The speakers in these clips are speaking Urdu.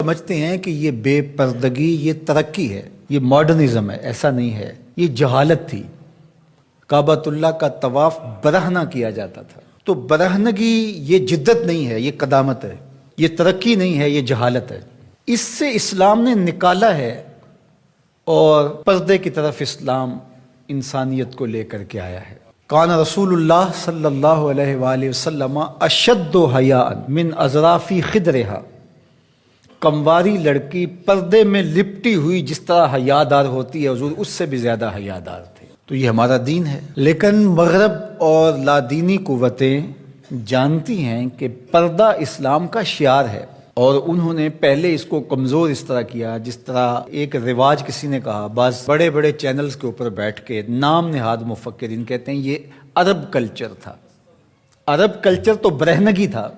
سمجھتے ہیں کہ یہ بے پردگی یہ ترقی ہے، یہ ماڈرنزم ہے. ایسا نہیں ہے، یہ جہالت تھی. کعبۃ اللہ کا طواف برہنہ کیا جاتا تھا. تو برہنگی یہ جدت نہیں ہے، یہ قدامت ہے. یہ ترقی نہیں ہے، یہ جہالت ہے. اس سے اسلام نے نکالا ہے اور پردے کی طرف اسلام انسانیت کو لے کر کے آیا ہے. کان رسول اللہ صلی اللہ علیہ وآلہ وسلم اشد حیاء من اظراف خدرها. کمواری لڑکی پردے میں لپٹی ہوئی جس طرح حیادار ہوتی ہے، حضور اس سے بھی زیادہ حیادار تھے. تو یہ ہمارا دین ہے. لیکن مغرب اور لادینی قوتیں جانتی ہیں کہ پردہ اسلام کا شعار ہے، اور انہوں نے پہلے اس کو کمزور اس طرح کیا جس طرح ایک رواج کسی نے کہا. بعض بڑے بڑے چینلز کے اوپر بیٹھ کے نام نہاد مفکرین کہتے ہیں یہ عرب کلچر تھا. عرب کلچر تو برہنگی تھا.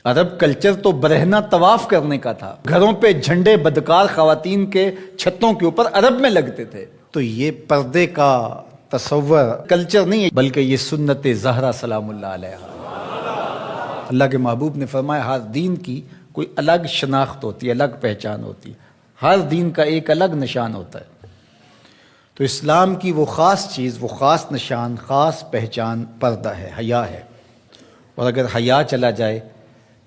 عرب کلچر تو برہنہ طواف کرنے کا تھا. گھروں پہ جھنڈے بدکار خواتین کے چھتوں کے اوپر عرب میں لگتے تھے. تو یہ پردے کا تصور کلچر نہیں ہے، بلکہ یہ سنت زہرا سلام اللہ علیہا. اللہ کے محبوب نے فرمایا ہر دین کی کوئی الگ شناخت ہوتی ہے، الگ پہچان ہوتی ہے. ہر دین کا ایک الگ نشان ہوتا ہے. تو اسلام کی وہ خاص چیز، وہ خاص نشان، خاص پہچان پردہ ہے، حیا ہے. اور اگر حیا چلا جائے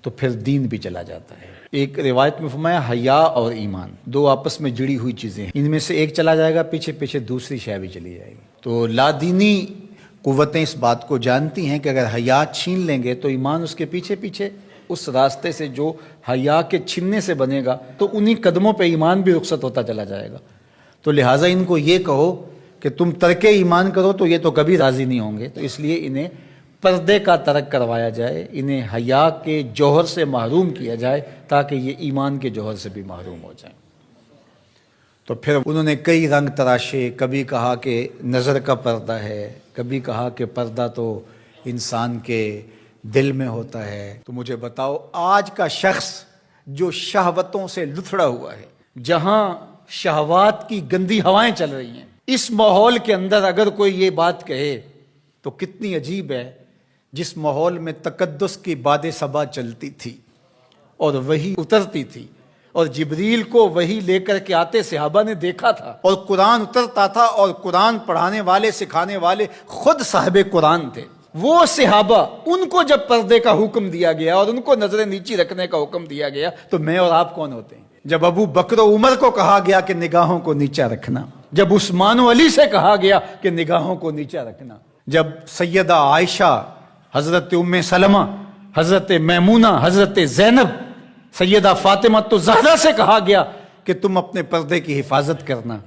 تو پھر دین بھی چلا جاتا ہے. ایک روایت میں فرمایا حیا اور ایمان دو آپس میں جڑی ہوئی چیزیں ہیں، ان میں سے ایک چلا جائے گا پیچھے پیچھے دوسری شے بھی چلی جائے گی. تو لادینی قوتیں اس بات کو جانتی ہیں کہ اگر حیا چھین لیں گے تو ایمان اس کے پیچھے پیچھے اس راستے سے جو حیا کے چھننے سے بنے گا تو انہی قدموں پہ ایمان بھی رخصت ہوتا چلا جائے گا. تو لہٰذا ان کو یہ کہو کہ تم ترک ایمان کرو تو یہ تو کبھی راضی نہیں ہوں گے. تو اس لیے انہیں پردے کا ترک کروایا جائے، انہیں حیا کے جوہر سے محروم کیا جائے تاکہ یہ ایمان کے جوہر سے بھی محروم ہو جائیں. تو پھر انہوں نے کئی رنگ تراشے. کبھی کہا کہ نظر کا پردہ ہے، کبھی کہا کہ پردہ تو انسان کے دل میں ہوتا ہے. تو مجھے بتاؤ آج کا شخص جو شہوتوں سے لتھڑا ہوا ہے، جہاں شہوات کی گندی ہوائیں چل رہی ہیں، اس ماحول کے اندر اگر کوئی یہ بات کہے تو کتنی عجیب ہے. جس ماحول میں تقدس کی باد صبا چلتی تھی اور وہی اترتی تھی اور جبریل کو وہی لے کر کے آتے صحابہ نے دیکھا تھا، اور قرآن اترتا تھا اور قرآن پڑھانے والے سکھانے والے خود صاحب قرآن تھے. وہ صحابہ ان کو جب پردے کا حکم دیا گیا اور ان کو نظریں نیچی رکھنے کا حکم دیا گیا تو میں اور آپ کون ہوتے ہیں؟ جب ابو بکر و عمر کو کہا گیا کہ نگاہوں کو نیچا رکھنا، جب عثمان و علی سے کہا گیا کہ نگاہوں کو نیچا رکھنا، جب سیدہ عائشہ، حضرت ام سلمہ، حضرت میمونہ، حضرت زینب، سیدہ فاطمہ تو زہرا سے کہا گیا کہ تم اپنے پردے کی حفاظت کرنا،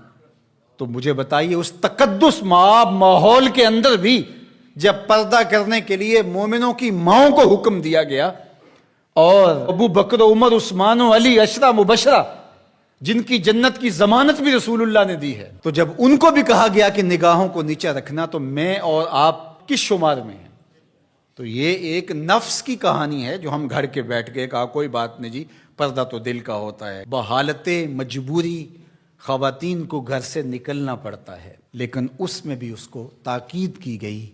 تو مجھے بتائیے اس تقدس مآب ماحول کے اندر بھی جب پردہ کرنے کے لیے مومنوں کی ماؤں کو حکم دیا گیا، اور ابو بکر و عمر، عثمان و علی عشرہ مبشرہ جن کی جنت کی ضمانت بھی رسول اللہ نے دی ہے، تو جب ان کو بھی کہا گیا کہ نگاہوں کو نیچا رکھنا تو میں اور آپ کس شمار میں ہیں؟ تو یہ ایک نفس کی کہانی ہے جو ہم گھڑ کے بیٹھ گئے، کہا کوئی بات نہیں جی، پردہ تو دل کا ہوتا ہے. بحالت مجبوری خواتین کو گھر سے نکلنا پڑتا ہے، لیکن اس میں بھی اس کو تاکید کی گئی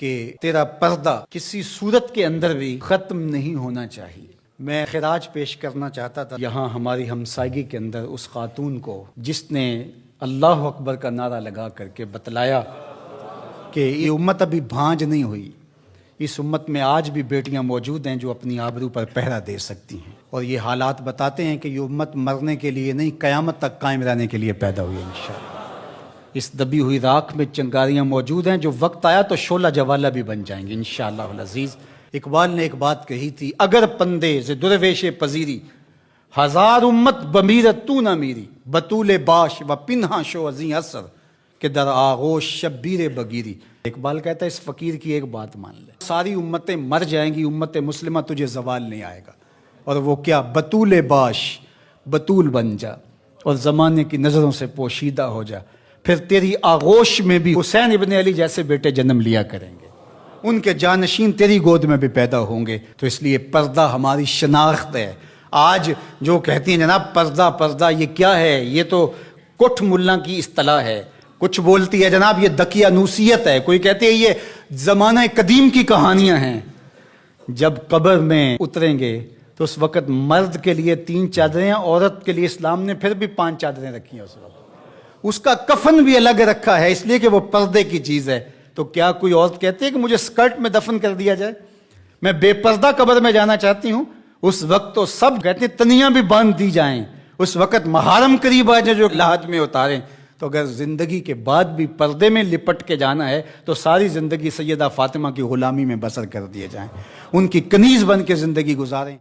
کہ تیرا پردہ کسی صورت کے اندر بھی ختم نہیں ہونا چاہیے. میں خراج پیش کرنا چاہتا تھا یہاں ہماری ہمسائیگی کے اندر اس خاتون کو جس نے اللہ اکبر کا نعرہ لگا کر کے بتلایا کہ یہ امت ابھی بھانج نہیں ہوئی. اس امت میں آج بھی بیٹیاں موجود ہیں جو اپنی آبرو پر پہرا دے سکتی ہیں، اور یہ حالات بتاتے ہیں کہ یہ امت مرنے کے لیے نہیں، قیامت تک قائم رہنے کے لیے پیدا ہوئی ہے انشاءاللہ. اس دبی ہوئی راکھ میں چنگاریاں موجود ہیں جو وقت آیا تو شعلہ جوالہ بھی بن جائیں گے انشاءاللہ العزیز. اقبال نے ایک بات کہی تھی، اگر پندے ز درویش پذیری، ہزار امت بمیرت تو نہ میری، بطول باش و پنہا شو ازیں اثر کہ در آغوش شبیر بگیری. اقبال کہتا ہے اس فقیر کی ایک بات مان لے، ساری امتیں مر جائیں گی، امت مسلمہ تجھے زوال نہیں آئے گا. اور وہ کیا؟ بطول باش، بطول بن جا اور زمانے کی نظروں سے پوشیدہ ہو جا، پھر تیری آغوش میں بھی حسین ابن علی جیسے بیٹے جنم لیا کریں گے، ان کے جانشین تیری گود میں بھی پیدا ہوں گے. تو اس لیے پردہ ہماری شناخت ہے. آج جو کہتی ہیں جناب پردہ پردہ، یہ کیا ہے؟ یہ تو کٹھ ملا کی اصطلاح ہے. کچھ بولتی ہے جناب یہ دقیانوسیت ہے، کوئی کہتے ہیں یہ زمانہ قدیم کی کہانیاں ہیں. جب قبر میں اتریں گے تو اس وقت مرد کے لیے 3 چادریں، عورت کے لیے اسلام نے پھر بھی 5 چادریں رکھی ہیں اس وقت. اس کا کفن بھی الگ رکھا ہے اس لیے کہ وہ پردے کی چیز ہے. تو کیا کوئی عورت کہتی ہے کہ مجھے اسکرٹ میں دفن کر دیا جائے، میں بے پردہ قبر میں جانا چاہتی ہوں؟ اس وقت تو سب کہتے ہیں تنیاں بھی باندھ دی جائیں، اس وقت محارم قریب آ جائیں جو لحد میں اتاریں. تو اگر زندگی کے بعد بھی پردے میں لپٹ کے جانا ہے تو ساری زندگی سیدہ فاطمہ کی غلامی میں بسر کر دیے جائیں، ان کی کنیز بن کے زندگی گزاریں.